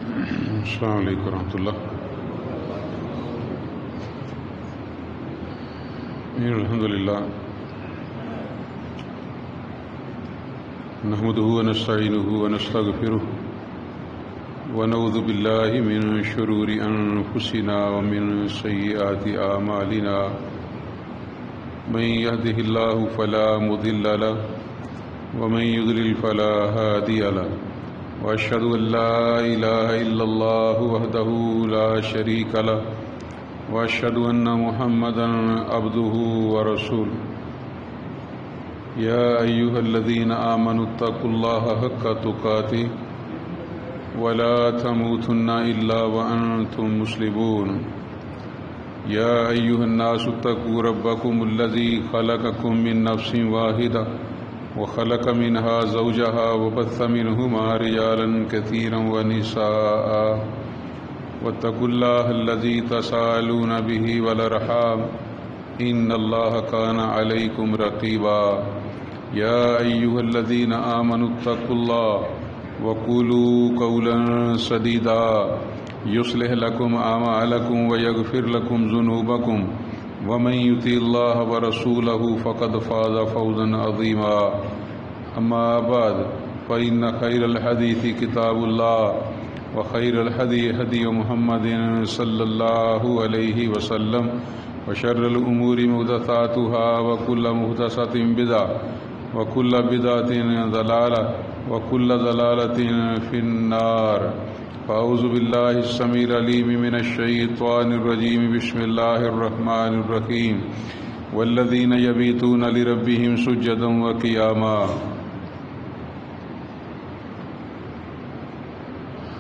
السلام علیکم ورحمۃ اللہ. الحمد للہ نحمده ونستعینه ونستغفره ونعوذ باللہ من شرور انفسنا ومن سیئات اعمالنا من يهده الله فلا مضل له ومن يضلل فلا هادي له وأشهد أن لا إله إلا الله وحده لا شريك له وأشهد أن محمدا عبده ورسوله. يا أيها الذين آمنوا اتقوا الله حق تقاته ولا تموتن إلا وأنتم مسلمون. يا أيها الناس اتقوا ربكم الذي خلقكم من نفس واحدة وخلق منها زوجها وبث منهما رجالا كثيرا ونساء واتقوا الله الذي تساءلون به والأرحام إن الله كان عليكم رقيبا. يا أيها الذين آمنوا اتقوا الله وقولوا قولا سديدا يصلح لكم أعمالكم ويغفر لكم ذنوبكم ومن يطع الله ورسوله فقد فاز فوزا عظيما. أما بعد فإن خير الحديث كتاب الله وخير الهدي هدي محمد صلى الله عليه وسلم وشر الأمور محدثاتها وكل محدثة بدعة وكل بدعة ضلالة وكل ضلالة في النار. فأعوذ بالله السميع العليم من الشيطان الرجيم. بسم الله الرحمن الرحيم. والذين يبيتون لربهم سجدا وقياما.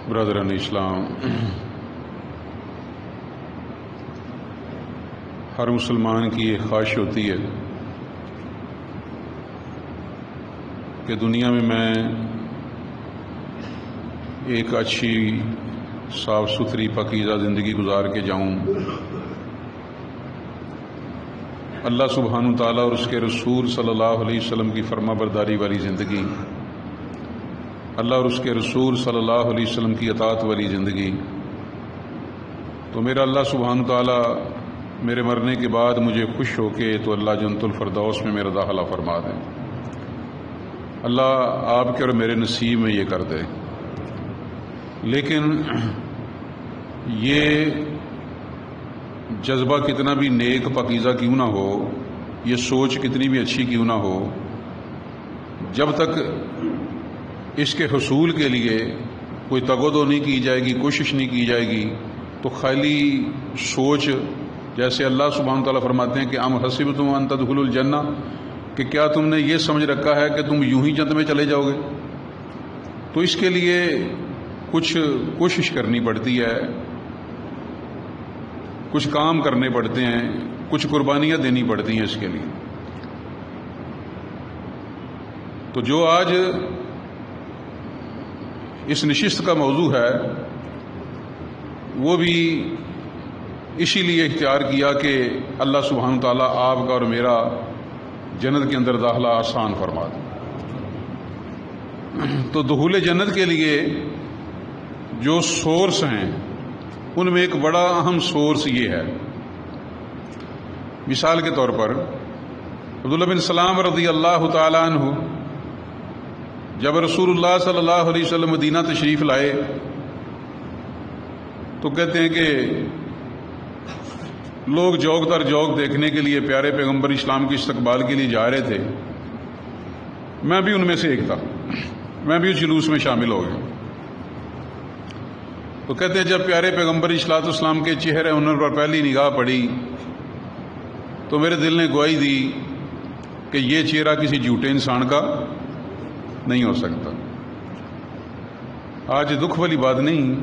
برادران اسلام، ہر مسلمان کی یہ خواہش ہوتی ہے کہ دنیا میں ایک اچھی صاف ستھری پاکیزہ زندگی گزار کے جاؤں. اللہ سبحانہ تعالیٰ اور اس کے رسول صلی اللہ علیہ وسلم کی فرما برداری والی زندگی، اللہ اور اس کے رسول صلی اللہ علیہ وسلم کی اطاعت والی زندگی. تو میرا اللہ سبحانہ تعالیٰ میرے مرنے کے بعد مجھے خوش ہو کے تو اللہ جنت الفردوس میں میرا داخلہ فرما دے. اللہ آپ کے اور میرے نصیب میں یہ کر دے. لیکن یہ جذبہ کتنا بھی نیک پاکیزہ کیوں نہ ہو، یہ سوچ کتنی بھی اچھی کیوں نہ ہو، جب تک اس کے حصول کے لیے کوئی تگودو نہیں کی جائے گی، کوشش نہیں کی جائے گی، تو خالی سوچ، جیسے اللہ سبحانہ تعالیٰ فرماتے ہیں کہ ام حسبتم ان تدخلوا الجنہ، کہ کیا تم نے یہ سمجھ رکھا ہے کہ تم یوں ہی جنت میں چلے جاؤ گے؟ تو اس کے لیے کچھ کوشش کرنی پڑتی ہے، کچھ کام کرنے پڑتے ہیں، کچھ قربانیاں دینی پڑتی ہیں اس کے لیے. تو جو آج اس نشست کا موضوع ہے وہ بھی اسی لیے اختیار کیا کہ اللہ سبحانہ تعالیٰ آپ کا اور میرا جنت کے اندر داخلہ آسان فرما دے. تو دخول جنت کے لیے جو سورس ہیں ان میں ایک بڑا اہم سورس یہ ہے. مثال کے طور پر عبداللہ بن سلام رضی اللہ تعالیٰ عنہ جب رسول اللہ صلی اللہ علیہ وسلم مدینہ تشریف لائے تو کہتے ہیں کہ لوگ جوگ در جوگ دیکھنے کے لیے پیارے پیغمبر اسلام کے استقبال کے لیے جا رہے تھے. میں بھی ان میں سے ایک تھا، میں بھی اس جلوس میں شامل ہو گیا. تو کہتے ہیں جب پیارے پیغمبر اصلاۃ اسلام کے چہرے انہوں پر پہلی نگاہ پڑی تو میرے دل نے گواہی دی کہ یہ چہرہ کسی جھوٹے انسان کا نہیں ہو سکتا. آج دکھ والی بات نہیں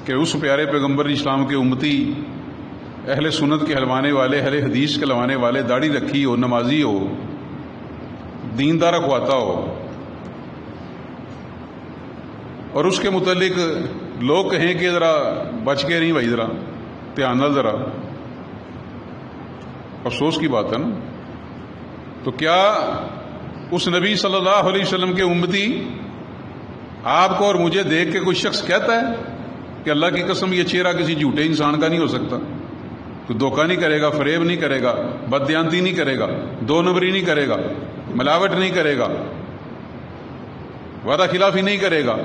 کہ اس پیارے پیغمبر اسلام کے امتی، اہل سنت کے ہلوانے والے، اہل حدیث کے ہلوانے والے، داڑھی رکھی ہو، نمازی ہو، دیندار خواتا ہو، اور اس کے متعلق لوگ کہیں کہ ذرا بچ کے نہیں بھائی، ذرا دھیان نہ، ذرا افسوس کی بات ہے نا. تو کیا اس نبی صلی اللہ علیہ وسلم کے امتی آپ کو اور مجھے دیکھ کے کوئی شخص کہتا ہے کہ اللہ کی قسم یہ چہرہ کسی جھوٹے انسان کا نہیں ہو سکتا. تو دھوکہ نہیں کرے گا، فریب نہیں کرے گا، بددیانتی نہیں کرے گا، دو نمبری نہیں کرے گا، ملاوٹ نہیں کرے گا، وعدہ خلافی نہیں کرے گا.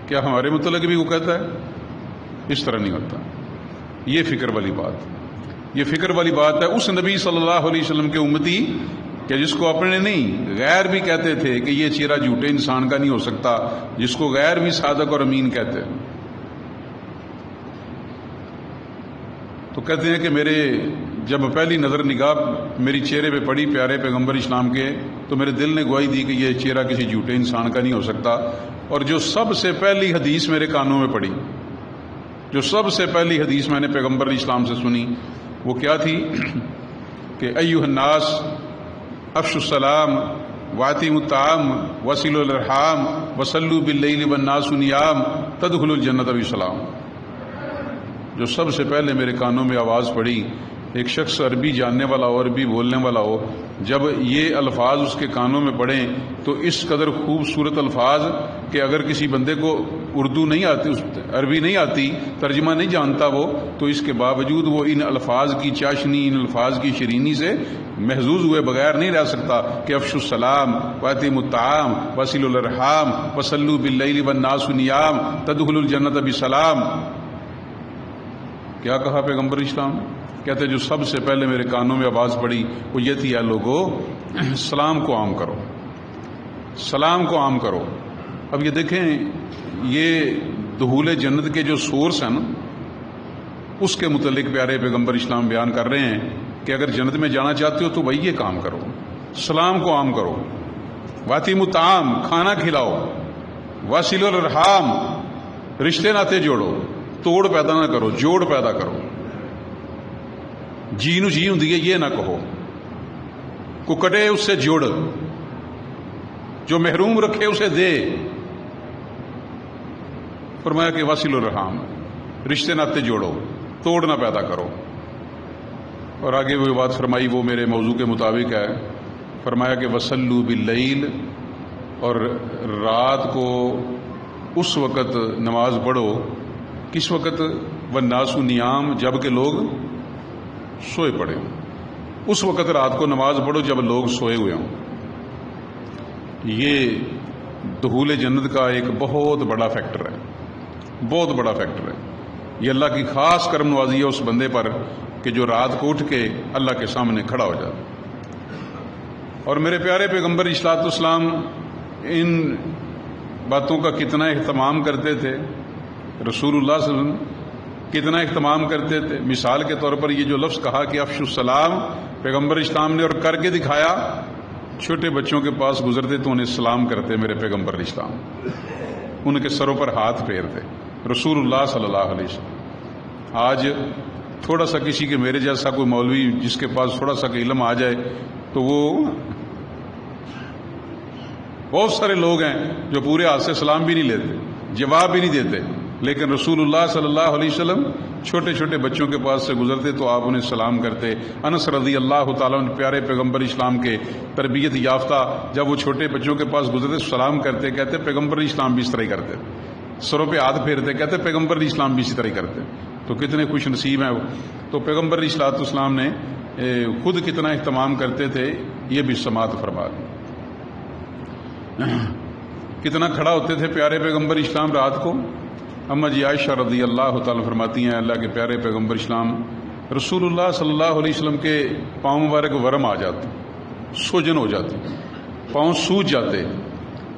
کیا ہمارے متعلق بھی وہ کہتا ہے؟ اس طرح نہیں ہوتا. یہ فکر والی بات، یہ فکر والی بات ہے اس نبی صلی اللہ علیہ وسلم کے امتی کہ جس کو اپنے نہیں غیر بھی کہتے تھے کہ یہ چہرہ جھوٹے انسان کا نہیں ہو سکتا، جس کو غیر بھی صادق اور امین کہتے ہیں. تو کہتے ہیں کہ میرے جب پہلی نظر نگاہ میری چہرے پہ پڑی پیارے پیغمبر اسلام کے، تو میرے دل نے گواہی دی کہ یہ چہرہ کسی جھوٹے انسان کا نہیں ہو سکتا. اور جو سب سے پہلی حدیث میرے کانوں میں پڑی، جو سب سے پہلی حدیث میں نے پیغمبر اسلام سے سنی، وہ کیا تھی کہ ایھا الناس افشوا السلام واتیموا الطعام وصلوا الارحام وصلوا باللیل والناس نیام تدخلوا الجنۃ بسلام. جو سب سے پہلے میرے کانوں میں آواز پڑی، ایک شخص عربی جاننے والا ہو، عربی بولنے والا ہو، جب یہ الفاظ اس کے کانوں میں پڑھیں تو اس قدر خوبصورت الفاظ کہ اگر کسی بندے کو اردو نہیں آتی، عربی نہیں آتی، ترجمہ نہیں جانتا وہ، تو اس کے باوجود وہ ان الفاظ کی چاشنی، ان الفاظ کی شرینی سے محظوظ ہوئے بغیر نہیں رہ سکتا کہ افشوا السلام واتیموا الطعام وصلوا الارحام وصلوا باللیل والناس نیام تدخلوا الجنۃ بسلام. کیا کہا پیغمبر اسلام؟ کہتے جو سب سے پہلے میرے کانوں میں آواز پڑی وہ یہ تھی، لوگو سلام کو عام کرو، سلام کو عام کرو. اب یہ دیکھیں، یہ دخول جنت کے جو سورس ہیں نا، اس کے متعلق پیارے پیغمبر اسلام بیان کر رہے ہیں کہ اگر جنت میں جانا چاہتے ہو تو بھائی یہ کام کرو، سلام کو عام کرو، واتیموا الطعام کھانا کھلاؤ، واصلوا الارحام رشتے ناتے جوڑو، توڑ پیدا نہ کرو، جوڑ پیدا کرو. جی نو جی ہوں یہ نہ کہو، کو کٹے اس سے جوڑ، جو محروم رکھے اسے دے. فرمایا کہ واصلوا الارحام رشتے ناتے جوڑو، توڑ نہ پیدا کرو. اور آگے وہ بات فرمائی وہ میرے موضوع کے مطابق ہے. فرمایا کہ وصلوا باللیل، اور رات کو اس وقت نماز پڑھو، کس وقت؟ والناس نیام، جب کہ لوگ سوئے پڑے ہوں. اس وقت رات کو نماز پڑھو جب لوگ سوئے ہوئے ہوں. یہ دخول جنت کا ایک بہت بڑا فیکٹر ہے، بہت بڑا فیکٹر ہے. یہ اللہ کی خاص کرم نوازی ہے اس بندے پر کہ جو رات کو اٹھ کے اللہ کے سامنے کھڑا ہو جاتا. اور میرے پیارے پیغمبر اصلاۃ والسلام ان باتوں کا کتنا اہتمام کرتے تھے، رسول اللہ صلی اللہ علیہ وسلم کتنا اہتمام کرتے تھے. مثال کے طور پر یہ جو لفظ کہا کہ افشوا السلام، پیغمبر اسلام نے اور کر کے دکھایا. چھوٹے بچوں کے پاس گزرتے تو انہیں سلام کرتے میرے پیغمبر اسلام، ان کے سروں پر ہاتھ پھیرتے رسول اللہ صلی اللہ علیہ وسلم. آج تھوڑا سا کسی کے میرے جیسا کوئی مولوی جس کے پاس تھوڑا سا علم آ جائے تو وہ بہت سارے لوگ ہیں جو پورے ہاتھ سے سلام بھی نہیں لیتے، جواب بھی نہیں دیتے. لیکن رسول اللہ صلی اللہ علیہ وسلم چھوٹے چھوٹے بچوں کے پاس سے گزرتے تو آپ انہیں سلام کرتے. انس رضی اللہ تعالیٰ عنہ پیارے پیغمبر اسلام کے تربیت یافتہ، جب وہ چھوٹے بچوں کے پاس گزرتے سلام کرتے، کہتے پیغمبر اسلام بھی اس طرح ہی کرتے، سروں پہ ہاتھ پھیرتے، کہتے پیغمبر اسلام بھی اسی طرح ہی کرتے. تو کتنے خوش نصیب ہیں وہ. تو پیغمبر اصلاۃ والسلام نے خود کتنا اہتمام کرتے تھے یہ بھی سماعت فرما دی. کتنا کھڑا ہوتے تھے پیارے پیغمبر اسلام رات کو. اما جی عائشہ رضی اللہ تعالیٰ فرماتی ہیں اللہ کے پیارے پیغمبر اسلام رسول اللہ صلی اللہ علیہ وسلم کے پاؤں مبارک ورم آ جاتے، سوجن ہو جاتی، پاؤں سوج جاتے.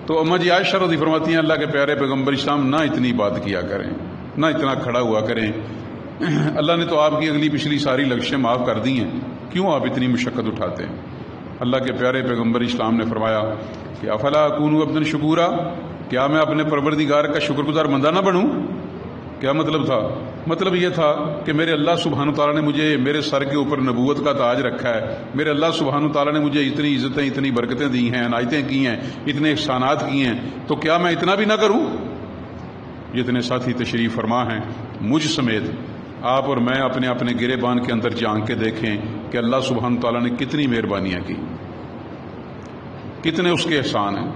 تو اما جی عائشہ رضی فرماتی ہیں اللہ کے پیارے پیغمبر اسلام نہ اتنی بات کیا کریں، نہ اتنا کھڑا ہوا کریں. اللہ نے تو آپ کی اگلی پچھلی ساری لغزشیں معاف کر دی ہیں، کیوں آپ اتنی مشقت اٹھاتے ہیں؟ اللہ کے پیارے پیغمبر اسلام نے فرمایا کہ افلا اکون عبدا شکورا، کیا میں اپنے پروردگار کا شکر گزار بندہ نہ بنوں؟ کیا مطلب تھا؟ مطلب یہ تھا کہ میرے اللہ سبحانہ تعالیٰ نے مجھے میرے سر کے اوپر نبوت کا تاج رکھا ہے، میرے اللہ سبحانہ تعالیٰ نے مجھے اتنی عزتیں، اتنی برکتیں دی ہیں، عنایتیں کی ہیں، اتنے احسانات کی ہیں، تو کیا میں اتنا بھی نہ کروں؟ جتنے ساتھی تشریف فرما ہیں مجھ سمیت آپ اور میں اپنے اپنے گریبان کے اندر جھانک کے دیکھیں کہ اللہ سبحانہ تعالیٰ نے کتنی مہربانیاں کی، کتنے اس کے احسان ہیں.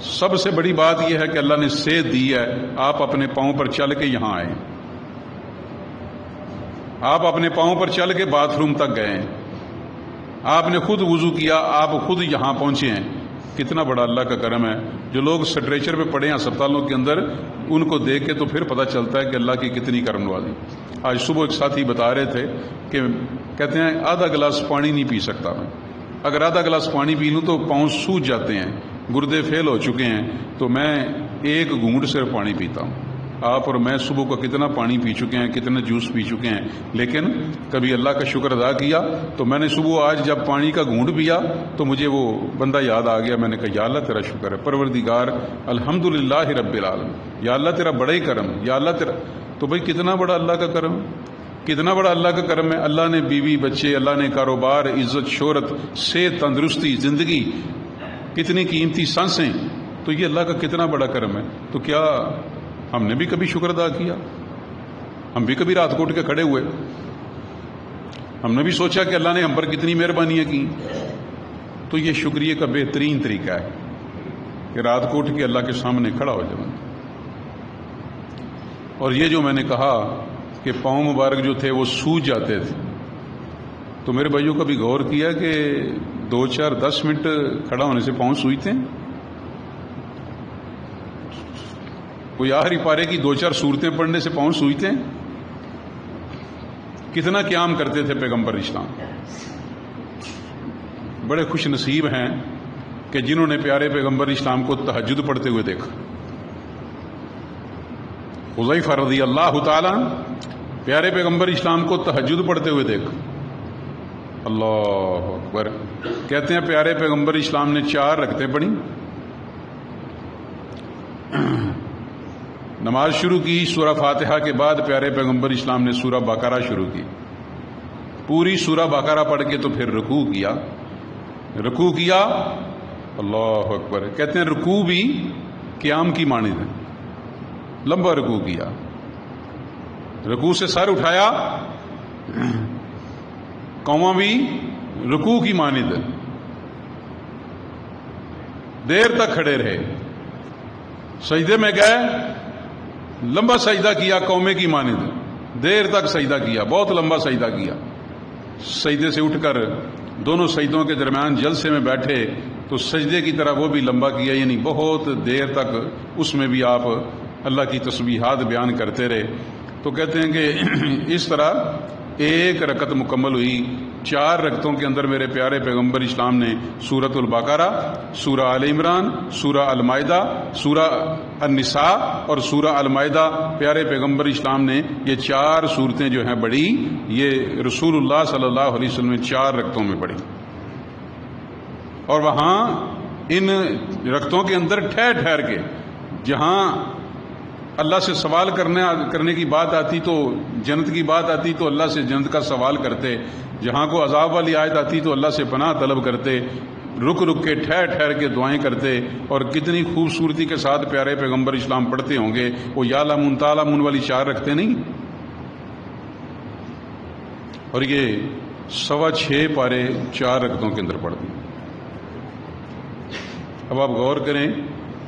سب سے بڑی بات یہ ہے کہ اللہ نے صحت دی ہے، آپ اپنے پاؤں پر چل کے یہاں آئے، آپ اپنے پاؤں پر چل کے باتھ روم تک گئے، آپ نے خود وضو کیا، آپ خود یہاں پہنچے ہیں. کتنا بڑا اللہ کا کرم ہے. جو لوگ سٹریچر پہ پڑے ہیں اسپتالوں کے اندر، ان کو دیکھ کے تو پھر پتہ چلتا ہے کہ اللہ کی کتنی کرم نوازی. آج صبح ایک ساتھی بتا رہے تھے کہ کہتے ہیں آدھا گلاس پانی نہیں پی سکتا میں، اگر آدھا گلاس پانی پی لوں تو پاؤں سوج جاتے ہیں، گردے فیل ہو چکے ہیں، تو میں ایک گھونٹ صرف پانی پیتا ہوں. آپ اور میں صبح کو کتنا پانی پی چکے ہیں، کتنا جوس پی چکے ہیں، لیکن کبھی اللہ کا شکر ادا کیا. تو میں نے صبح آج جب پانی کا گھونٹ پیا تو مجھے وہ بندہ یاد آ گیا. میں نے کہا یا اللہ تیرا شکر ہے پروردگار، الحمدللہ رب العالمین، یا اللہ تیرا بڑا ہی کرم، یا اللہ تیرا. تو بھائی کتنا بڑا اللہ کا کرم، کتنا بڑا اللہ کا کرم ہے. اللہ نے بیوی بچے، اللہ نے کاروبار، عزت شہرت، صحت، تندرستی، زندگی، کتنی قیمتی سانسیں. تو یہ اللہ کا کتنا بڑا کرم ہے. تو کیا ہم نے بھی کبھی شکر ادا کیا؟ ہم بھی کبھی رات کو اٹھ کے کھڑے ہوئے؟ ہم نے بھی سوچا کہ اللہ نے ہم پر کتنی مہربانیاں کی؟ تو یہ شکریہ کا بہترین طریقہ ہے کہ رات کو اٹھ کے اللہ کے سامنے کھڑا ہو جائے. اور یہ جو میں نے کہا کہ پاؤں مبارک جو تھے وہ سوج جاتے تھے، تو میرے بھائیوں کا بھی غور کیا کہ 2-4-10 منٹ کھڑا ہونے سے پاؤں سوجتے ہیں؟ کوئی آخری پارے کی 2-4 سورتیں پڑھنے سے پاؤں سوجتے ہیں؟ کتنا قیام کرتے تھے پیغمبر اسلام. بڑے خوش نصیب ہیں کہ جنہوں نے پیارے پیغمبر اسلام کو تہجد پڑھتے ہوئے دیکھا. حذیفہ رضی اللہ تعالی پیارے پیغمبر اسلام کو تہجد پڑھتے ہوئے دیکھا. اللہ اکبر. کہتے ہیں پیارے پیغمبر اسلام نے 4 رکعتیں پڑھی، نماز شروع کی. سورہ فاتحہ کے بعد پیارے پیغمبر اسلام نے سورہ بقرہ شروع کی. پوری سورہ بقرہ پڑھ کے تو پھر رکوع کیا. اللہ اکبر. کہتے ہیں رکوع بھی قیام کی مانند ہے، لمبا رکوع کیا. رکوع سے سر اٹھایا، قوما بھی رکوع کی مانند ہے. دیر تک کھڑے رہے، سجدے میں گئے، لمبا سجدہ کیا قومے کی مانند، دیر تک سجدہ کیا، بہت لمبا سجدہ کیا. سجدے سے اٹھ کر دونوں سجدوں کے درمیان جلسے میں بیٹھے تو سجدے کی طرح وہ بھی لمبا کیا، یعنی بہت دیر تک اس میں بھی آپ اللہ کی تسبیحات بیان کرتے رہے. تو کہتے ہیں کہ اس طرح 1 رکعت مکمل ہوئی. 4 رکعتوں کے اندر میرے پیارے پیغمبر اسلام نے سورۃ البقرہ، سورہ آل عمران، سورہ المائدہ، سورہ النساء اور سورہ المائدہ، پیارے پیغمبر اسلام نے یہ 4 سورتیں جو ہیں بڑی، یہ رسول اللہ صلی اللہ علیہ وسلم نے 4 رکعتوں میں پڑھی. اور وہاں ان رکعتوں کے اندر ٹھہر کے جہاں اللہ سے سوال کرنے کی بات آتی تو جنت کی بات آتی تو اللہ سے جنت کا سوال کرتے، جہاں کو عذاب والی آیت آتی تو اللہ سے پناہ طلب کرتے، رک کے ٹھہر کے دعائیں کرتے. اور کتنی خوبصورتی کے ساتھ پیارے پیغمبر اسلام پڑھتے ہوں گے. وہ یا لامن تالامن والی 4 رکھتے نہیں، اور یہ 6.25 پارے 4 رکعتوں کے اندر پڑھتے. اب آپ غور کریں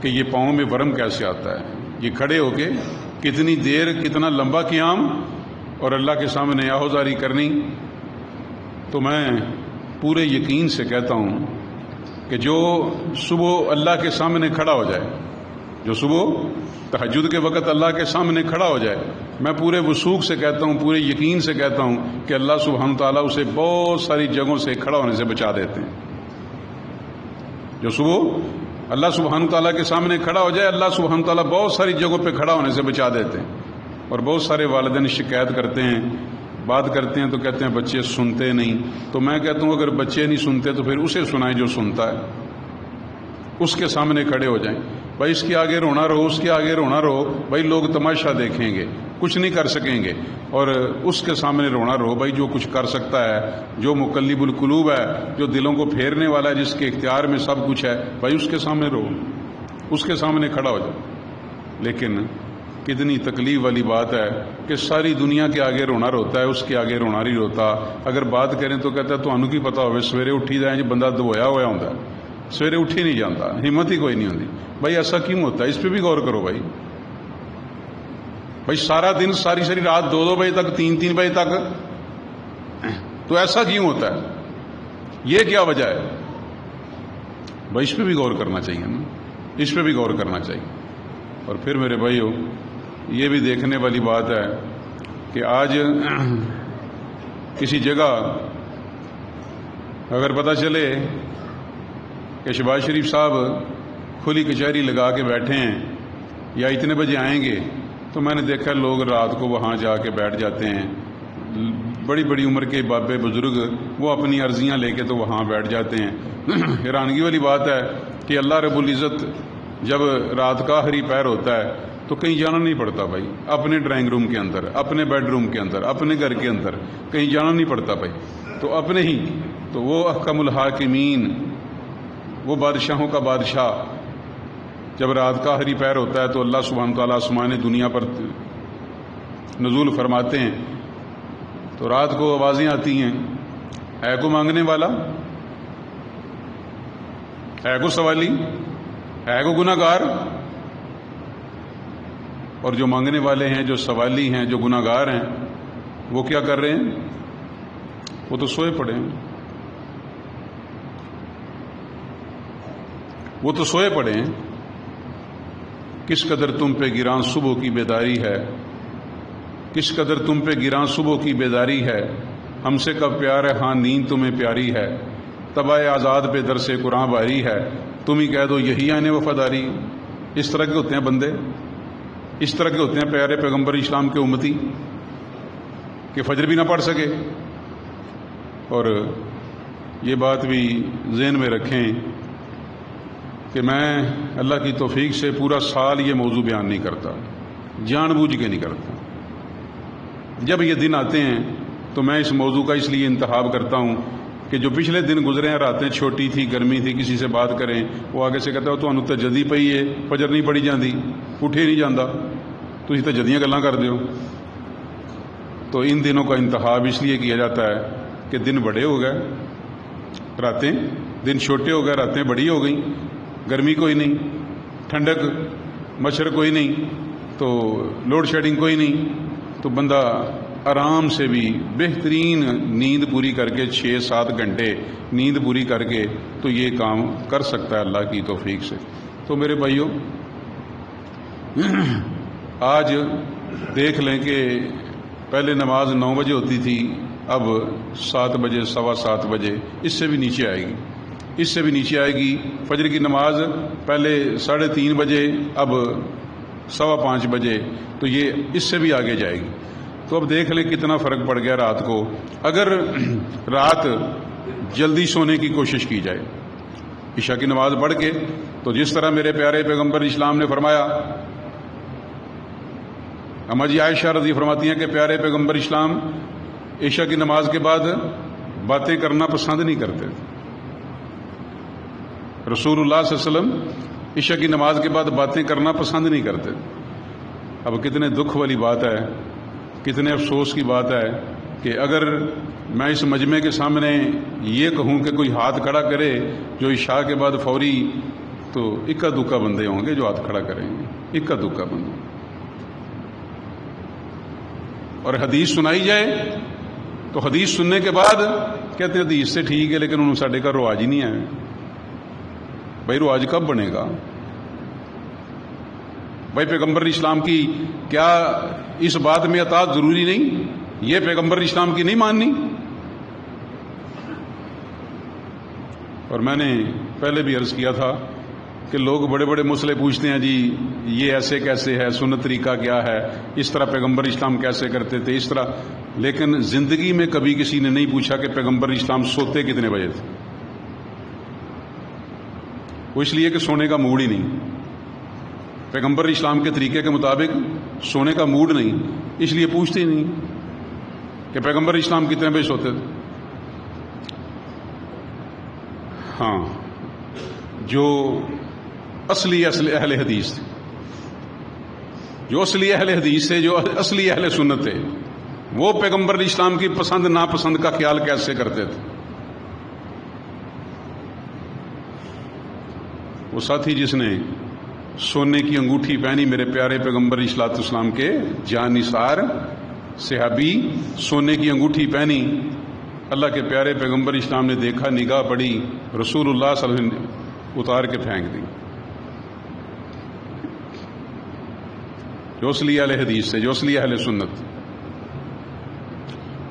کہ یہ پاؤں میں ورم کیسے آتا ہے. یہ کھڑے ہو کے کتنی دیر، کتنا لمبا قیام، اور اللہ کے سامنے آہوزاری کرنی. تو میں پورے یقین سے کہتا ہوں کہ جو صبح اللہ کے سامنے کھڑا ہو جائے، جو صبح تہجد کے وقت اللہ کے سامنے کھڑا ہو جائے، میں پورے وثوق سے کہتا ہوں، پورے یقین سے کہتا ہوں کہ اللہ سبحانہ تعالیٰ اسے بہت ساری جگہوں سے کھڑا ہونے سے بچا دیتے ہیں. جو صبح اللہ سبحانہ تعالیٰ کے سامنے کھڑا ہو جائے، اللہ سبحانہ تعالیٰ بہت ساری جگہوں پہ کھڑا ہونے سے بچا دیتے ہیں. اور بہت سارے والدین شکایت کرتے ہیں، بات کرتے ہیں تو کہتے ہیں بچے سنتے نہیں. تو میں کہتا ہوں اگر بچے نہیں سنتے تو پھر اسے سنائیں جو سنتا ہے، اس کے سامنے کھڑے ہو جائیں. بھائی اس کے آگے رونا رہو، اس کے آگے رونا رہو، بھائی لوگ تماشا دیکھیں گے، کچھ نہیں کر سکیں گے. اور اس کے سامنے رونا رہو، بھائی جو کچھ کر سکتا ہے، جو مقلب القلوب ہے، جو دلوں کو پھیرنے والا ہے، جس کے اختیار میں سب کچھ ہے، بھائی اس کے سامنے رہو، اس کے سامنے کھڑا ہو جاؤ. لیکن کتنی تکلیف والی بات ہے کہ ساری دنیا کے آگے رونا روتا ہے، اس کے آگے رونا نہیں روتا. اگر بات کریں تو کہتا ہے تو انہوں کی پتہ ہوئے سویرے اٹھی جائیں جی بندہ دھویا ہوا ہوتا ہے، سویرے اٹھ ہی نہیں جاتا, ہمت ہی کوئی نہیں ہوتی. بھائی ایسا کیوں ہوتا ہے؟ اس پہ بھی غور کرو بھائی. سارا دن ساری رات 2 بجے تک 3 بجے تک, تو ایسا کیوں ہوتا ہے؟ یہ کیا وجہ ہے؟ بھائی اس پہ بھی غور کرنا چاہیے نا, اس پہ بھی غور کرنا چاہیے. اور پھر میرے بھائیو یہ بھی دیکھنے والی بات ہے کہ آج کسی جگہ اگر پتہ چلے کہ شہباز شریف صاحب کھلی کچہری لگا کے بیٹھے ہیں یا اتنے بجے آئیں گے, تو میں نے دیکھا لوگ رات کو وہاں جا کے بیٹھ جاتے ہیں. بڑی بڑی عمر کے بابے بزرگ وہ اپنی عرضیاں لے کے تو وہاں بیٹھ جاتے ہیں. حیرانگی والی بات ہے کہ اللہ رب العزت جب رات کا آخری پہر ہوتا ہے تو کہیں جانا نہیں پڑتا بھائی. اپنے ڈرائنگ روم کے اندر, اپنے بیڈ روم کے اندر, اپنے گھر کے اندر کہیں جانا نہیں پڑتا بھائی. تو اپنے ہی تو وہ احکم الحاکمین, وہ بادشاہوں کا بادشاہ جب رات کا آخری پہر ہوتا ہے تو اللہ سبحانہ تعالیٰ آسمان دنیا پر نزول فرماتے ہیں. تو رات کو آوازیں آتی ہیں, اے کو مانگنے والا, اے کو سوالی, اے کو گناہ گار. اور جو مانگنے والے ہیں, جو سوالی ہیں, جو گناہ گار ہیں, وہ کیا کر رہے ہیں؟ وہ تو سوئے پڑے ہیں. وہ تو سوئے پڑے ہیں. کس قدر تم پہ گراں صبح کی بیداری ہے, کس قدر تم پہ گراں صبح کی بیداری ہے. ہم سے کب پیار ہے, ہاں نیند تمہیں پیاری ہے. تباہ آزاد پہ در سے قرآن باری ہے. تم ہی کہہ دو یہی آنے وفاداری. اس طرح کے ہوتے ہیں بندے, اس طرح کے ہوتے ہیں پیارے پیغمبر اسلام کے امتی کہ فجر بھی نہ پڑھ سکے. اور یہ بات بھی ذہن میں رکھیں کہ میں اللہ کی توفیق سے پورا سال یہ موضوع بیان نہیں کرتا, جان بوجھ کے نہیں کرتا. جب یہ دن آتے ہیں تو میں اس موضوع کا اس لیے انتخاب کرتا ہوں کہ جو پچھلے دن گزرے ہیں, راتیں چھوٹی تھی, گرمی تھی, کسی سے بات کریں وہ آگے سے کہتا ہے تو انہوں تجدی پئی ہے, فجر نہیں پڑھی جاندی, اٹھے نہیں جاندہ, تو اسی تجدیاں گلاں کر دیو. تو ان دنوں کا انتخاب اس لیے کیا جاتا ہے کہ دن بڑے ہو گئے, راتیں, دن چھوٹے ہو گئے, راتیں بڑی ہو گئیں, گرمی کوئی نہیں, ٹھنڈک مچھر کوئی نہیں, تو لوڈ شیڈنگ کوئی نہیں, تو بندہ آرام سے بھی بہترین نیند پوری کر کے 6-7 گھنٹے نیند پوری کر کے تو یہ کام کر سکتا ہے اللہ کی توفیق سے. تو میرے بھائیوں آج دیکھ لیں کہ پہلے نماز 9 بجے ہوتی تھی, اب 7 بجے, 7:15 بجے, اس سے بھی نیچے آئے گی, اس سے بھی نیچے آئے گی. فجر کی نماز پہلے 3:30 بجے, اب 5:15 بجے, تو یہ اس سے بھی آگے جائے گی. تو اب دیکھ لیں کتنا فرق پڑ گیا رات کو. اگر رات جلدی سونے کی کوشش کی جائے عشاء کی نماز پڑھ کے, تو جس طرح میرے پیارے پیغمبر اسلام نے فرمایا, اما جی عائشہ رضی فرماتی ہیں کہ پیارے پیغمبر اسلام عشاء کی نماز کے بعد باتیں کرنا پسند نہیں کرتے. رسول اللہ صلی اللہ علیہ وسلم عشاء کی نماز کے بعد باتیں کرنا پسند نہیں کرتے. اب کتنے دکھ والی بات ہے, کتنے افسوس کی بات ہے کہ اگر میں اس مجمع کے سامنے یہ کہوں کہ کوئی ہاتھ کھڑا کرے جو عشاء کے بعد فوری, تو اکا دکا بندے ہوں گے جو ہاتھ کھڑا کریں گے, اکا دکا بندے. اور حدیث سنائی جائے تو حدیث سننے کے بعد کہتے ہیں حدیث سے ٹھیک ہے لیکن انہوں ساڈے کا رواج ہی نہیں ہے. بھائی رواج کب بنے گا؟ بھائی پیغمبر اسلام کی کیا اس بات میں اطاعت ضروری نہیں؟ یہ پیغمبر اسلام کی نہیں ماننی؟ اور میں نے پہلے بھی عرض کیا تھا کہ لوگ بڑے بڑے مسئلے پوچھتے ہیں, جی یہ ایسے کیسے ہے, سنت طریقہ کیا ہے, اس طرح پیغمبر اسلام کیسے کرتے تھے, اس طرح. لیکن زندگی میں کبھی کسی نے نہیں پوچھا کہ پیغمبر اسلام سوتے کتنے بجے تھے. وہ اس لیے کہ سونے کا موڈ ہی نہیں, پیغمبر اسلام کے طریقے کے مطابق سونے کا موڈ نہیں, اس لیے پوچھتے ہی نہیں کہ پیغمبر اسلام کتنے بجے سوتے تھے. ہاں, جو اصلی اہل حدیث تھے, جو اصلی اہل حدیث تھے, جو اصلی اہل سنت تھے, وہ پیغمبر اسلام کی پسند ناپسند کا خیال کیسے کرتے تھے؟ وہ ساتھی جس نے سونے کی انگوٹھی پہنی میرے پیارے پیغمبر علیہ الصلوۃ والسلام کے جان نثار صحابی، سونے کی انگوٹھی پہنی، اللہ کے پیارے پیغمبر اسلام نے دیکھا، نگاہ پڑی، رسول اللہ صلی اللہ علیہ وسلم نے اتار کے پھینک دی. جوسلی اہل حدیث سے، جوسلی اہل سنت،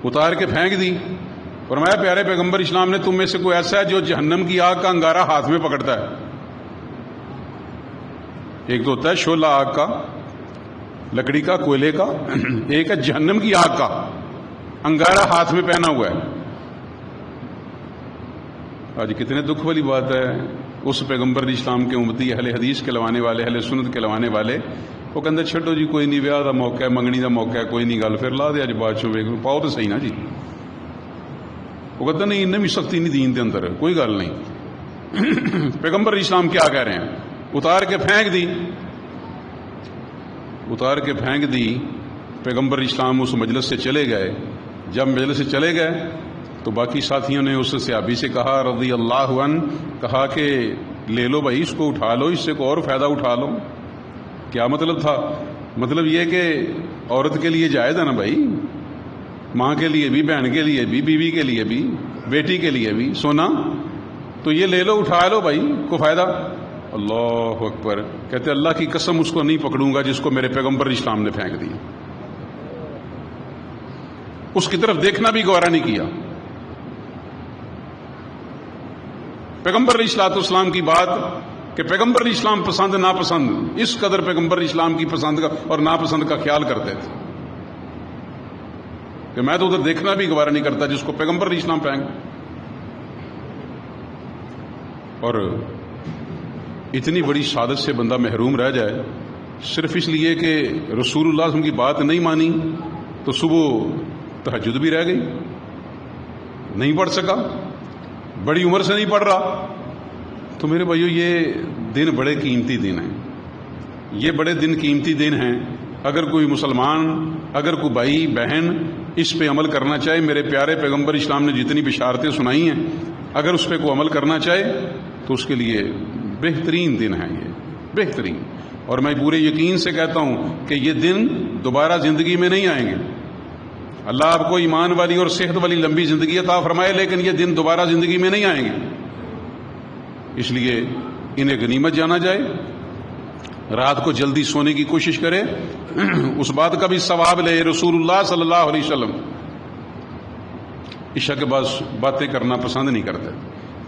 اتار کے پھینک دی. فرمایا پیارے پیغمبر اسلام نے تم میں سے کوئی ایسا ہے جو جہنم کی آگ کا انگارہ ہاتھ میں پکڑتا ہے؟ ایک تو ہوتا ہے شعلہ آگ کا، لکڑی کا، کوئلے کا، ایک ہے جہنم کی آگ کا انگارہ ہاتھ میں پہنا ہوا ہے. آج کتنے دکھ والی بات ہے، اس پیغمبر اسلام کے امتی اہل حدیث کے لوانے والے، اہل سنت کے لوانے والے، وہ کہتے چھڈو جی کوئی نہیں، ویاہ دا موقع ہے، منگنی دا موقع ہے، کوئی نہیں، گل پھر لا دے اج بعد چو ویکھ پاؤ تو صحیح نا جی. وہ کہتے نہیں انہیں بھی سختی نہیں دین دے اندر، کوئی گل نہیں. پیغمبر اسلام کیا کہہ رہے ہیں؟ اتار کے پھینک دی، اتار کے پھینک دی. پیغمبر اسلام اس مجلس سے چلے گئے. جب مجلس سے چلے گئے تو باقی ساتھیوں نے اس صحابی سے کہا رضی اللہ عنہ، کہا کہ لے لو بھائی، اس کو اٹھا لو، اس سے کوئی اور فائدہ اٹھا لو. کیا مطلب تھا؟ مطلب یہ کہ عورت کے لیے جائز ہے نا بھائی، ماں کے لیے بھی، بہن کے لیے بھی، بیوی کے لیے بھی، بیٹی کے لیے بھی سونا، تو یہ لے لو، اٹھا لو بھائی، کو فائدہ. اللہ اکبر. کہتے اللہ کی قسم اس کو نہیں پکڑوں گا جس کو میرے پیغمبر اسلام نے پھینک دیا. اس کی طرف دیکھنا بھی گوارا نہیں کیا. پیغمبر علیہ الصلوۃ والسلام کی بات کہ پیغمبر اسلام پسند ناپسند، اس قدر پیغمبر اسلام کی پسند کا اور ناپسند کا خیال کرتے تھے کہ میں تو ادھر دیکھنا بھی گوارا نہیں کرتا جس کو پیغمبر اسلام پھینک. اور اتنی بڑی سعادت سے بندہ محروم رہ جائے صرف اس لیے کہ رسول اللہ صلی اللہ علیہ وسلم کی بات نہیں مانی تو صبح تہجد بھی رہ گئی، نہیں پڑھ سکا، بڑی عمر سے نہیں پڑھ رہا. تو میرے بھائیو یہ دن بڑے قیمتی دن ہیں، یہ بڑے دن قیمتی دن ہیں. اگر کوئی مسلمان، اگر کوئی بھائی بہن اس پہ عمل کرنا چاہے، میرے پیارے پیغمبر اسلام نے جتنی بشارتیں سنائی ہیں، اگر اس پہ کوئی عمل کرنا چاہے تو اس کے لیے بہترین دن ہے، یہ بہترین. اور میں پورے یقین سے کہتا ہوں کہ یہ دن دوبارہ زندگی میں نہیں آئیں گے. اللہ آپ کو ایمان والی اور صحت والی لمبی زندگی عطا فرمائے، لیکن یہ دن دوبارہ زندگی میں نہیں آئیں گے. اس لیے انہیں غنیمت جانا جائے، رات کو جلدی سونے کی کوشش کرے، اس بات کا بھی ثواب لے. رسول اللہ صلی اللہ علیہ وسلم عشاء کے بعد باتیں کرنا پسند نہیں کرتے،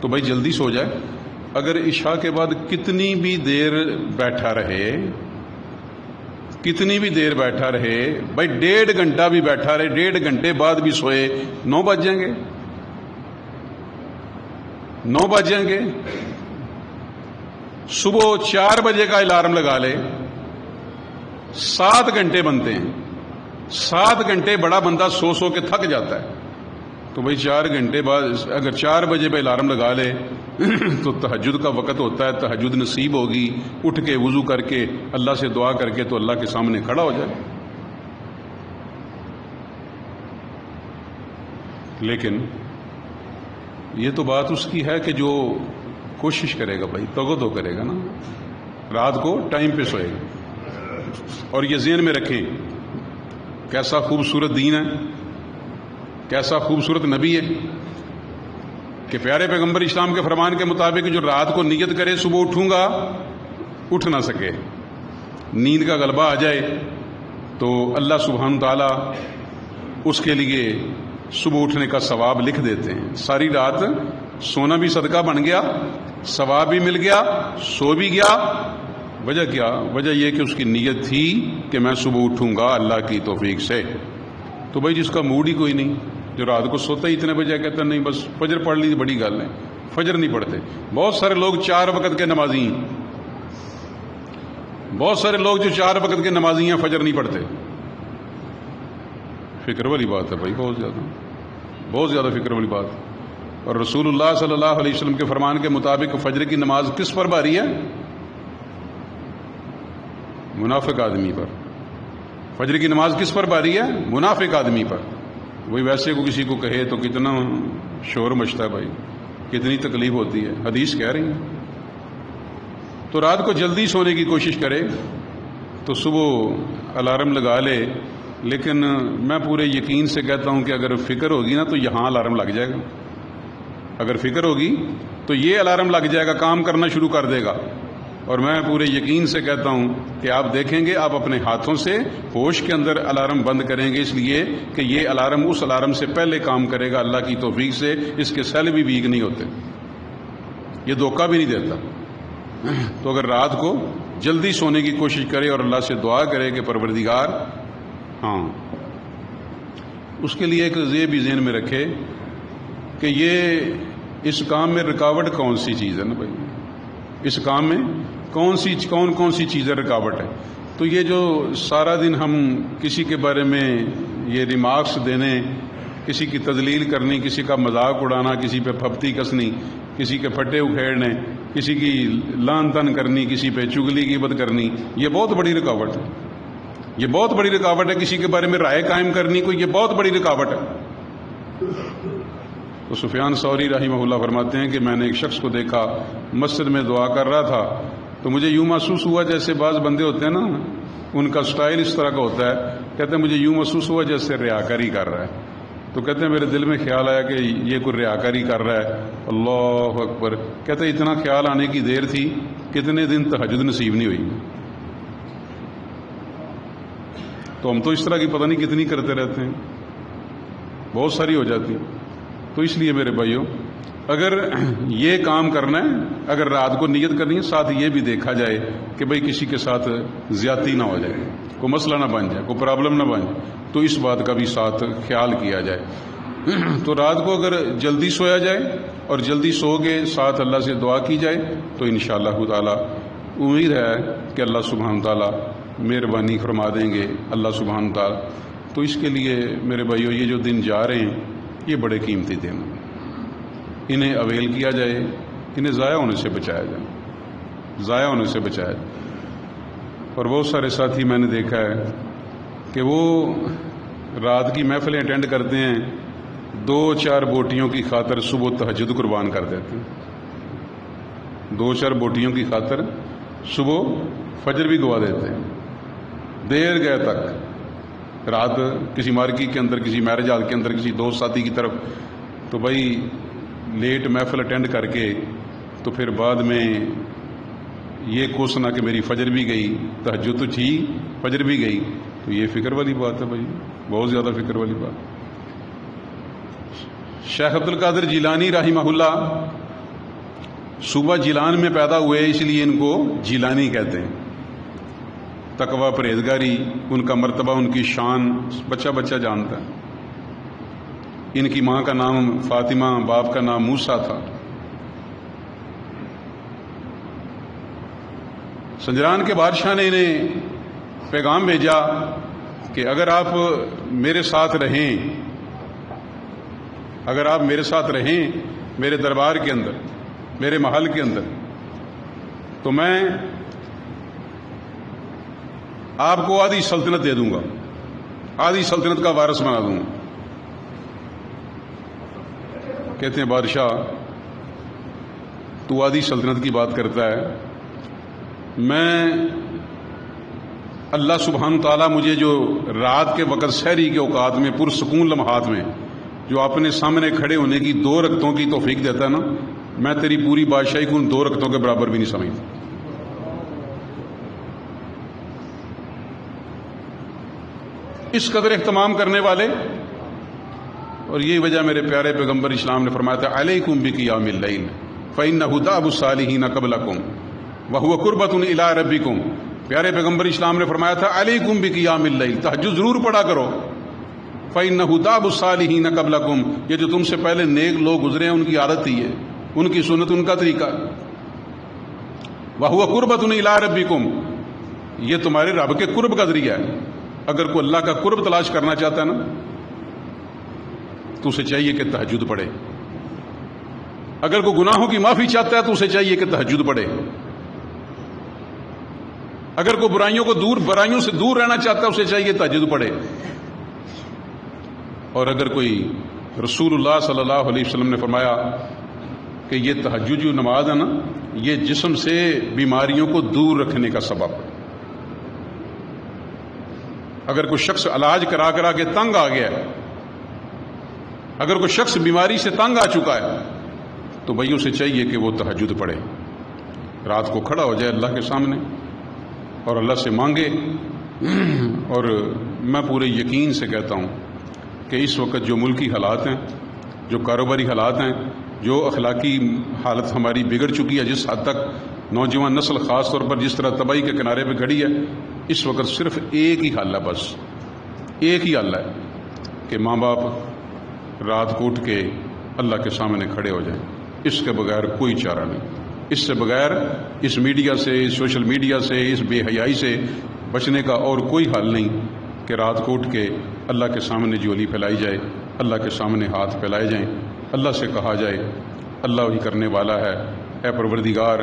تو بھائی جلدی سو جائے. اگر عشاء کے بعد کتنی بھی دیر بیٹھا رہے، کتنی بھی دیر بیٹھا رہے، بھائی 1.5 گھنٹہ بھی بیٹھا رہے، 1.5 گھنٹے بعد بھی سوئے، 9 بج جائیں گے، 9 بج جائیں گے. صبح 4 بجے کا الارم لگا لے، 7 گھنٹے بنتے ہیں. 7 گھنٹے بڑا بندہ سو سو کے تھک جاتا ہے. تو بھائی 4 گھنٹے بعد اگر 4 بجے پہ الارم لگا لے تو تہجد کا وقت ہوتا ہے، تہجد نصیب ہوگی، اٹھ کے وضو کر کے اللہ سے دعا کر کے تو اللہ کے سامنے کھڑا ہو جائے. لیکن یہ تو بات اس کی ہے کہ جو کوشش کرے گا، بھائی تگو کرے گا نا، رات کو ٹائم پہ سوئے گا. اور یہ ذہن میں رکھیں کیسا خوبصورت دین ہے، کیسا خوبصورت نبی ہے کہ پیارے پیغمبر اسلام کے فرمان کے مطابق جو رات کو نیت کرے صبح اٹھوں گا، اٹھ نہ سکے، نیند کا غلبہ آ جائے، تو اللہ سبحانہ تعالیٰ اس کے لیے صبح اٹھنے کا ثواب لکھ دیتے ہیں. ساری رات سونا بھی صدقہ بن گیا، ثواب بھی مل گیا، سو بھی گیا. وجہ کیا؟ وجہ یہ کہ اس کی نیت تھی کہ میں صبح اٹھوں گا اللہ کی توفیق سے. تو بھائی جس کا موڈ ہی کوئی نہیں، جو رات کو سوتا ہی اتنے بجے کہتا نہیں بس فجر پڑھ لی بڑی گل ہے، فجر نہیں پڑھتے. بہت سارے لوگ 4 وقت کے نمازی ہیں، بہت سارے لوگ جو 4 وقت کے نمازی ہیں فجر نہیں پڑھتے. فکر والی بات ہے بھائی، بہت زیادہ فکر والی بات. اور رسول اللہ صلی اللہ علیہ وسلم کے فرمان کے مطابق فجر کی نماز کس پر بھاری ہے؟ منافق آدمی پر. فجر کی نماز کس پر بھاری ہے؟ منافق آدمی پر. وہی ویسے کو کسی کو کہے تو کتنا شور مچتا ہے بھائی، کتنی تکلیف ہوتی ہے. حدیث کہہ رہی ہے تو رات کو جلدی سونے کی کوشش کرے تو صبح الارم لگا لے، لیکن میں پورے یقین سے کہتا ہوں کہ اگر فکر ہوگی نا تو یہاں الارم لگ جائے گا، اگر فکر ہوگی تو یہ الارم لگ جائے گا، کام کرنا شروع کر دے گا۔ اور میں پورے یقین سے کہتا ہوں کہ آپ دیکھیں گے آپ اپنے ہاتھوں سے ہوش کے اندر الارم بند کریں گے، اس لیے کہ یہ الارم اس الارم سے پہلے کام کرے گا، اللہ کی توفیق سے اس کے سیل بھی ویک نہیں ہوتے، یہ دھوکہ بھی نہیں دیتا۔ تو اگر رات کو جلدی سونے کی کوشش کرے اور اللہ سے دعا کرے کہ پروردگار، ہاں اس کے لیے ایک یہ بھی ذہن میں رکھے کہ یہ اس کام میں رکاوٹ کون سی چیز ہے نا بھائی، اس کام میں کون سی چیزیں رکاوٹ ہے۔ تو یہ جو سارا دن ہم کسی کے بارے میں یہ ریمارکس دینے، کسی کی تذلیل کرنی، کسی کا مذاق اڑانا، کسی پہ پھپتی کسنی، کسی کے پھٹے اکھیڑنے، کسی کی لان تن کرنی، کسی پہ چگلی غیبت کرنی، یہ بہت بڑی رکاوٹ ہے، یہ بہت بڑی رکاوٹ ہے۔ کسی کے بارے میں رائے قائم کرنی کوئی، یہ بہت بڑی رکاوٹ ہے۔ تو سفیان ثوری رحمہ اللہ فرماتے ہیں کہ میں نے ایک شخص کو دیکھا مسجد میں دعا کر رہا تھا تو مجھے یوں محسوس ہوا جیسے بعض بندے ہوتے ہیں نا، ان کا سٹائل اس طرح کا ہوتا ہے، کہتے ہیں مجھے یوں محسوس ہوا جیسے ریاکاری کر رہا ہے۔ تو کہتے ہیں میرے دل میں خیال آیا کہ یہ کوئی ریاکاری کر رہا ہے، اللہ اکبر۔ کہتے ہیں اتنا خیال آنے کی دیر تھی، کتنے دن تہجد نصیب نہیں ہوئی۔ تو ہم تو اس طرح کی پتہ نہیں کتنی کرتے رہتے ہیں، بہت ساری ہو جاتی۔ تو اس لیے میرے بھائیوں، اگر یہ کام کرنا ہے، اگر رات کو نیت کرنی ہے، ساتھ یہ بھی دیکھا جائے کہ بھئی کسی کے ساتھ زیادتی نہ ہو جائے، کوئی مسئلہ نہ بن جائے، کوئی پرابلم نہ بن جائے، تو اس بات کا بھی ساتھ خیال کیا جائے۔ تو رات کو اگر جلدی سویا جائے اور جلدی سو کے ساتھ اللہ سے دعا کی جائے تو انشاءاللہ تعالی امید ہے کہ اللہ سبحانہ تعالی مہربانی فرما دیں گے، اللہ سبحانہ تعالی۔ تو اس کے لیے میرے بھائیوں، یہ جو دن جا رہے ہیں یہ بڑے قیمتی دن ہیں، انہیں اویل کیا جائے، انہیں ضائع ہونے سے بچایا جائے، ضائع ہونے سے بچایا جائے۔ اور بہت سارے ساتھی میں نے دیکھا ہے کہ وہ رات کی محفلیں اٹینڈ کرتے ہیں، 2-4 بوٹیوں کی خاطر صبح تہجد قربان کر دیتے ہیں، 2-4 بوٹیوں کی خاطر صبح فجر بھی گوا دیتے ہیں، دیر گئے تک، رات کسی مارکیٹ کے اندر، کسی میرج ہال کے اندر، کسی دوست ساتھی کی طرف، تو بھائی لیٹ محفل اٹینڈ کر کے تو پھر بعد میں یہ کوسنا کہ میری فجر بھی گئی، تہجد تو تھی، فجر بھی گئی، تو یہ فکر والی بات ہے بھائی، بہت زیادہ فکر والی بات۔ شیخ عبد القادر جیلانی رحمہ اللہ صوبہ جیلان میں پیدا ہوئے، اس لیے ان کو جیلانی کہتے ہیں۔ تقوی، پرہیزگاری، ان کا مرتبہ، ان کی شان بچہ بچہ جانتا ہے۔ ان کی ماں کا نام فاطمہ، باپ کا نام موسیٰ تھا۔ سنجران کے بادشاہ نے انہیں پیغام بھیجا کہ اگر آپ میرے ساتھ رہیں، اگر آپ میرے ساتھ رہیں میرے دربار کے اندر، میرے محل کے اندر، تو میں آپ کو آدھی سلطنت دے دوں گا، آدھی سلطنت کا وارث بنا دوں گا۔ کہتے ہیں بادشاہ تو آدھی سلطنت کی بات کرتا ہے، میں اللہ سبحانہ تعالیٰ مجھے جو رات کے وقت سحری کے اوقات میں پرسکون لمحات میں جو اپنے سامنے کھڑے ہونے کی 2 رکعتوں کی توفیق دیتا ہے نا، میں تیری پوری بادشاہی کو ان 2 رکعتوں کے برابر بھی نہیں سمجھتا۔ اس قدر اہتمام کرنے والے، اور یہی وجہ میرے پیارے پیغمبر اسلام نے فرمایا تھا علیکم بقیام اللیل فإنہ دأب الصالحین قبلکم وہو قربۃ الی ربکم۔ پیارے پیغمبر اسلام نے فرمایا تھا علیکم بقیام اللیل، تہجد ضرور پڑھا کرو، فإنہ دأب الصالحین قبلکم، یہ جو تم سے پہلے نیک لوگ گزرے ہیں ان کی عادت ہی ہے، ان کی سنت، ان کا طریقہ۔ وہو قربۃ الی ربکم، یہ تمہارے رب کے قرب کا ذریعہ ہے۔ اگر کوئی اللہ کا قرب تلاش کرنا چاہتا ہے نا تو اسے چاہیے کہ تہجد پڑھے، اگر کوئی گناہوں کی معافی چاہتا ہے تو اسے چاہیے کہ تہجد پڑھے، اگر کوئی برائیوں سے دور رہنا چاہتا ہے اسے چاہیے تہجد پڑھے۔ اور اگر کوئی، رسول اللہ صلی اللہ علیہ وسلم نے فرمایا کہ یہ تہجد جو نماز ہے نا، یہ جسم سے بیماریوں کو دور رکھنے کا سبب ہے۔ اگر کوئی شخص علاج کرا کرا کے تنگ آ گیا ہے، اگر کوئی شخص بیماری سے تنگ آ چکا ہے، تو بھائی اسے چاہیے کہ وہ تہجد پڑھے، رات کو کھڑا ہو جائے اللہ کے سامنے اور اللہ سے مانگے۔ اور میں پورے یقین سے کہتا ہوں کہ اس وقت جو ملکی حالات ہیں، جو کاروباری حالات ہیں، جو اخلاقی حالت ہماری بگڑ چکی ہے، جس حد تک نوجوان نسل خاص طور پر جس طرح تباہی کے کنارے پہ کھڑی ہے، اس وقت صرف ایک ہی حل ہے، بس ایک ہی حل ہے کہ ماں باپ رات کو اٹھ کے اللہ کے سامنے کھڑے ہو جائیں۔ اس کے بغیر کوئی چارہ نہیں، اس سے بغیر، اس میڈیا سے، اس سوشل میڈیا سے، اس بے حیائی سے بچنے کا اور کوئی حل نہیں کہ رات کو اٹھ کے اللہ کے سامنے جھولی پھیلائی جائے، اللہ کے سامنے ہاتھ پھیلائے جائیں، اللہ سے کہا جائے اللہ وہی کرنے والا ہے، اے پروردگار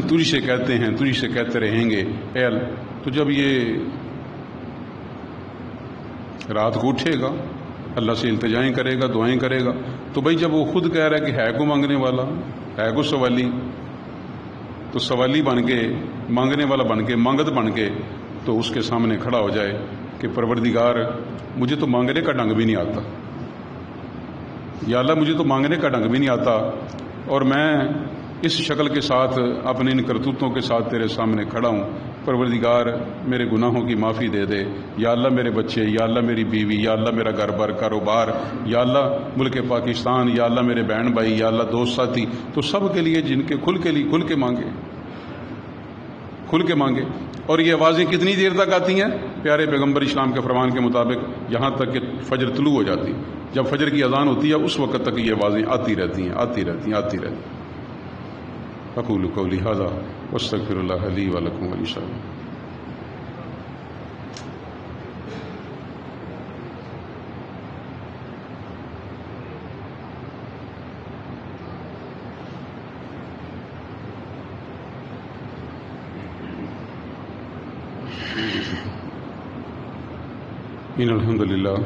تجھ سے کہتے ہیں، تجھ سے کہتے رہیں گے اے اللہ۔ تو جب یہ رات کو اٹھے گا، اللہ سے التجائیں کرے گا، دعائیں کرے گا، تو بھائی جب وہ خود کہہ رہا ہے کہ ہے کو مانگنے والا، ہے کو سوالی، تو سوالی بن کے، مانگنے والا بن کے، مانگت بن کے، تو اس کے سامنے کھڑا ہو جائے کہ پروردگار مجھے تو مانگنے کا ڈھنگ بھی نہیں آتا، یا اللہ مجھے تو مانگنے کا ڈھنگ بھی نہیں آتا، اور میں اس شکل کے ساتھ اپنے ان کرتوتوں کے ساتھ تیرے سامنے کھڑا ہوں، پروردگار میرے گناہوں کی معافی دے دے، یا اللہ میرے بچے، یا اللہ میری بیوی، یا اللہ میرا گھر بار کاروبار، یا اللہ ملک پاکستان، یا اللہ میرے بہن بھائی، یا اللہ دوست ساتھی، تو سب کے لیے جن کے کھل کے مانگے، کھل کے مانگے۔ اور یہ آوازیں کتنی دیر تک آتی ہیں؟ پیارے پیغمبر اسلام کے فرمان کے مطابق یہاں تک کہ فجر طلوع ہو جاتی، جب فجر کی اذان ہوتی ہے اس وقت تک یہ آوازیں آتی رہتی ہیں۔ اقول قولی ھذا واستغفر اللہ لی ولکم ولسائر۔ ان الحمد للہ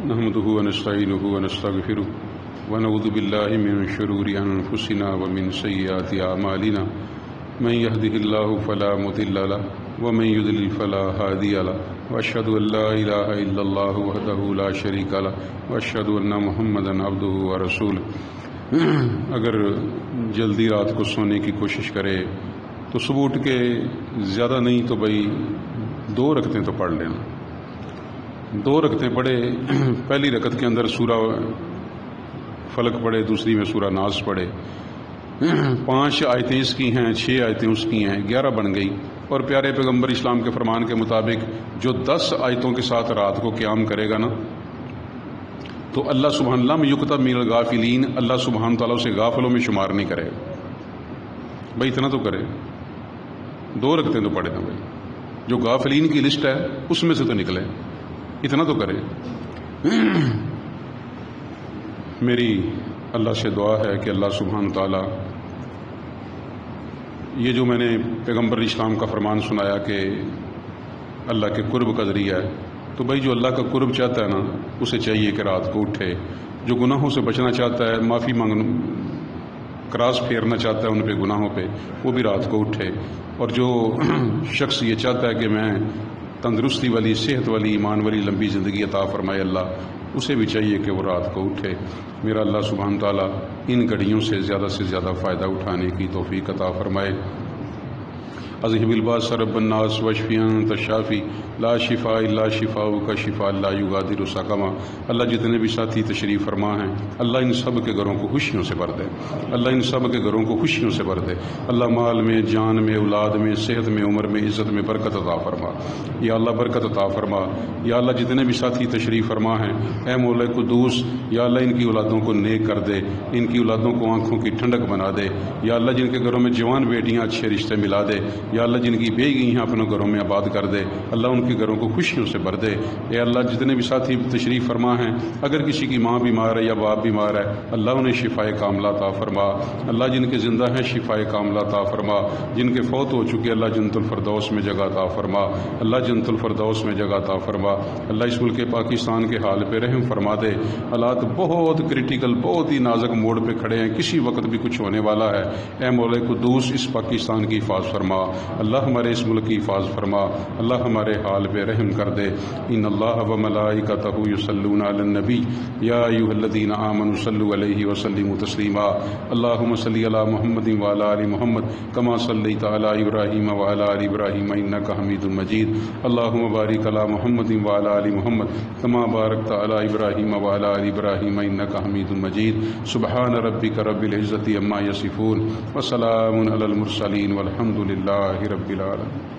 نحمده ونستعینه ونستغفره ونعوذ باللہ من شرور انفسنا ومن سیئات اعمالنا من يهده الله فلا مضل له ومن يضلل فلا هادي له واشهد ان لا اله الا الله وحده لا شريك له واشهد ان محمدا عبده ورسوله۔ اگر جلدی رات کو سونے کی کوشش کرے تو صبح اٹھ کے زیادہ نہیں تو بھائی 2 رکعتیں تو پڑھ لینا، 2 رکعتیں پڑھے، پہلی رکعت کے اندر سورہ فلق پڑھے، دوسری میں سورہ ناس پڑھے، 5 آیتیں اس کی ہیں، 6 آیتیں اس کی ہیں، 11 بن گئی۔ اور پیارے پیغمبر اسلام کے فرمان کے مطابق جو 10 آیتوں کے ساتھ رات کو قیام کرے گا نا، تو اللہ سبحان اللہ میں یکتب من الغافلین، اللہ سبحانہ تعالیٰ اسے غافلوں میں شمار نہیں کرے گا۔ بھائی اتنا تو کرے، 2 رکعتیں تو پڑھے نا بھائی، جو غافلین کی لسٹ ہے اس میں سے تو نکلے، اتنا تو کرے۔ میری اللہ سے دعا ہے کہ اللہ سبحانہ تعالیٰ یہ جو میں نے پیغمبر اسلام کا فرمان سنایا کہ اللہ کے قرب کا ذریعہ ہے، تو بھائی جو اللہ کا قرب چاہتا ہے نا اسے چاہیے کہ رات کو اٹھے، جو گناہوں سے بچنا چاہتا ہے، معافی کراس پھیرنا چاہتا ہے ان پہ گناہوں پہ، وہ بھی رات کو اٹھے۔ اور جو شخص یہ چاہتا ہے کہ میں تندرستی والی، صحت والی، ایمان والی لمبی زندگی عطا فرمائے اللہ، اسے بھی چاہیے کہ وہ رات کو اٹھے۔ میرا اللہ سبحانہ تعالیٰ ان گھڑیوں سے زیادہ فائدہ اٹھانے کی توفیق عطا فرمائے۔ اذهب الباس رب الناس واشفی انت الشافی لا شفاء الا شفاؤک شفاء لا یغادر سقما۔ اللہ جتنے بھی ساتھی تشریف فرما ہیں اللہ ان سب کے گھروں کو خوشیوں سے بھر دے، اللہ ان سب کے گھروں کو خوشیوں سے بھر دے، اللہ مال میں، جان میں، اولاد میں، صحت میں، عمر میں، عزت میں برکت عطا فرما، یا اللہ برکت عطا فرما۔ یا اللہ جتنے بھی ساتھی تشریف فرما ہیں اے مولا قدوس، یا اللہ ان کی اولادوں کو نیک کر دے، ان کی اولادوں کو آنکھوں کی ٹھنڈک بنا دے، یا اللہ جن کے گھروں میں جوان بیٹیاں اچھے رشتے ملا دے، یا اللہ جن کی بیوی گئی ہیں اپنے گھروں میں آباد کر دے، اللہ ان کے گھروں کو خوشیوں سے بھر دے۔ اے اللہ جتنے بھی ساتھی تشریف فرما ہیں، اگر کسی کی ماں بیمار ہے یا باپ بیمار ہے، اللہ انہیں شفائے کاملہ عطا فرما۔ اللہ جن کے زندہ ہیں شفائے کاملہ عطا فرما، جن کے فوت ہو چکے اللہ جنت الفردوس میں جگہ عطا فرما، اللہ جنت الفردوس میں جگہ عطا فرما۔ اللہ اس ملک پاکستان کے حال پہ رحم فرما دے۔ حالات بہت کرٹیکل، بہت ہی نازک موڑ پہ کھڑے ہیں، کسی وقت بھی کچھ ہونے والا ہے۔ اے مولا قدوس اس پاکستان کی حفاظت فرما، اللہ ہمارے اس ملک کی حفاظت فرما، اللہ ہمارے حال پہ رحم کر دے۔ ان اللہ و ملائکتہ یصلون علی النبی یا ایھا الذین آمنوا صلوا علیہ وسلموا تسلیما۔ اللہم صل علی محمد وعلی آل محمد کما صلیت علی ابراہیم وعلی آل ابراہیم انک حمید مجید۔ اللہم بارک علی محمد وعلی آل محمد کما بارکت علی ابراہیم وعلی آل ابراہیم انک حمید مجید۔ سبحان ربک رب العزۃ عما یصفون وسلام علی المرسلین والحمد للہ رب العالمین۔